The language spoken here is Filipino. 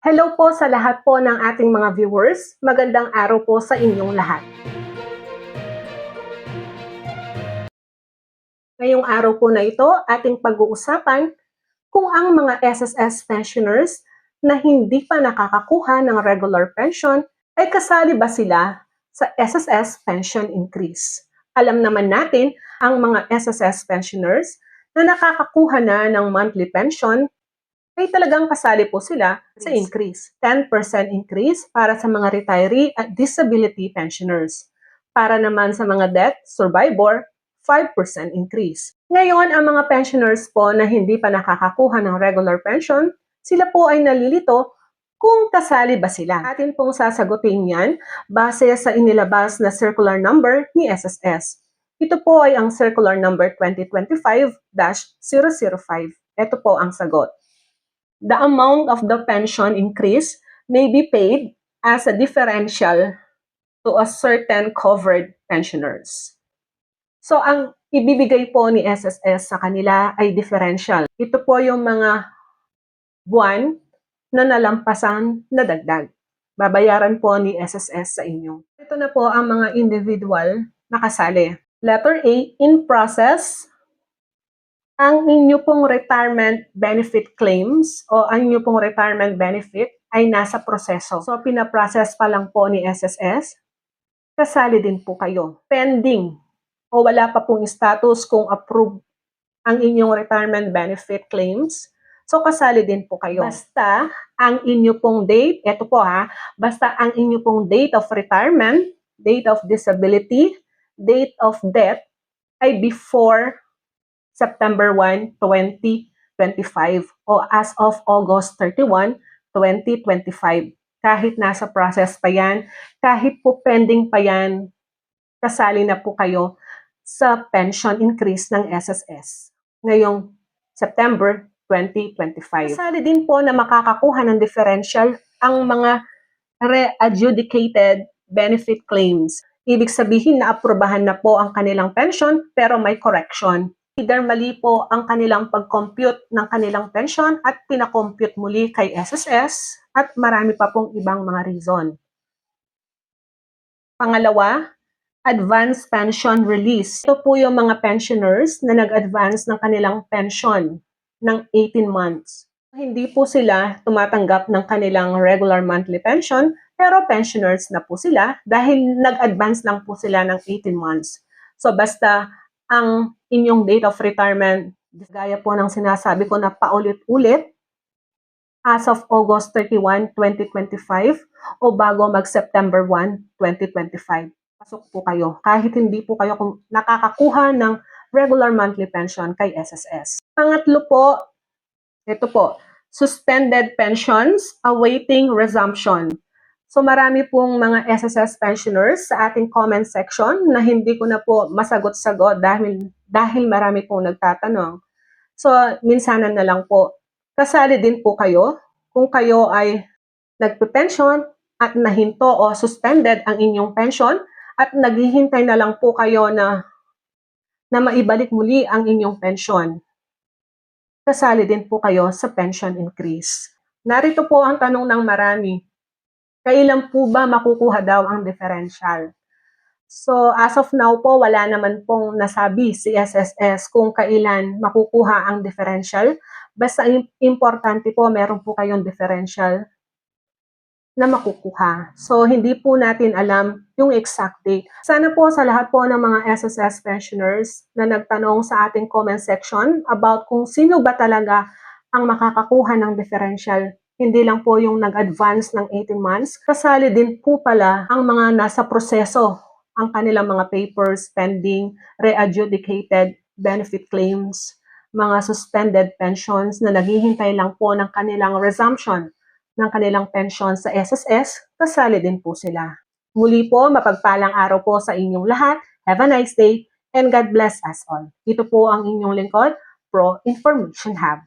Hello po sa lahat po ng ating mga viewers. Magandang araw po sa inyong lahat. Ngayong araw po na ito, ating pag-uusapan kung ang mga SSS pensioners na hindi pa nakakakuha ng regular pension ay kasali ba sila sa SSS pension increase. Alam naman natin ang mga SSS pensioners na nakakakuha na ng monthly pension ay talagang kasali po sila sa increase. 10% increase para sa mga retiree at disability pensioners. Para naman sa mga death survivor, 5% increase. Ngayon, ang mga pensioners po na hindi pa nakakakuha ng regular pension, sila po ay nalilito kung kasali ba sila. Atin pong sasagutin yan base sa inilabas na circular number ni SSS. Ito po ay ang circular number 2025-005. Ito po ang sagot. The amount of the pension increase may be paid as a differential to a certain covered pensioners. So, ang ibibigay po ni SSS sa kanila ay differential. Ito po yung mga buwan na nalampasan na dagdag. Babayaran po ni SSS sa inyo. Ito na po ang mga individual na kasali. Letter A, in process, ang inyo pong retirement benefit claims o ang inyo pong retirement benefit ay nasa proseso. So, pinaprocess pa lang po ni SSS. Kasali din po kayo. Pending o wala pa pong status kung approve ang inyong retirement benefit claims. So, kasali din po kayo. Basta ang inyo pong date, eto po basta ang inyo pong date of retirement, date of disability, date of death ay before September 1, 2025 o as of August 31, 2025. Kahit nasa process pa yan, kahit po pending pa yan, kasali na po kayo sa pension increase ng SSS ngayong September 2025. Kasali din po na makakakuha ng differential ang mga re-adjudicated benefit claims. Ibig sabihin na aprobahan na po ang kanilang pension pero may correction. Either mali po ang kanilang pag-compute ng kanilang pension at pinakompute muli kay SSS at marami pa pong ibang mga reason. Pangalawa, advance pension release. Ito po yung mga pensioners na nag-advance ng kanilang pension ng 18 months. Hindi po sila tumatanggap ng kanilang regular monthly pension, pero pensioners na po sila dahil nag-advance lang po sila ng 18 months. So basta ang inyong date of retirement, gaya po ng sinasabi ko na paulit-ulit, as of August 31, 2025 o bago mag-September 1, 2025. Pasok po kayo kahit hindi po kayo nakakakuha ng regular monthly pension kay SSS. Pangatlo po, ito po, suspended pensions awaiting resumption. So marami pong mga SSS pensioners sa ating comment section na hindi ko na po masagot-sagot dahil marami pong nagtatanong. So minsanan na lang po. Kasali din po kayo kung kayo ay nagpe-pension at nahinto o suspended ang inyong pension at naghihintay na lang po kayo na maibalik muli ang inyong pension. Kasali din po kayo sa pension increase. Narito po ang tanong ng marami. Kailan po ba makukuha daw ang differential? So, as of now po, wala naman pong nasabi si SSS kung kailan makukuha ang differential. Basta importante po, meron po kayong differential na makukuha. So, hindi po natin alam yung exact date. Sana po sa lahat po ng mga SSS pensioners na nagtanong sa ating comment section about kung sino ba talaga ang makakakuha ng differential. Hindi lang po yung nag-advance ng 18 months. Kasali din po pala ang mga nasa proseso, ang kanilang mga papers pending, re-adjudicated benefit claims, mga suspended pensions na naghihintay lang po ng kanilang resumption ng kanilang pension sa SSS, kasali din po sila. Muli po, mapagpalang araw po sa inyong lahat. Have a nice day and God bless us all. Ito po ang inyong lingkod, Pro Information Hub.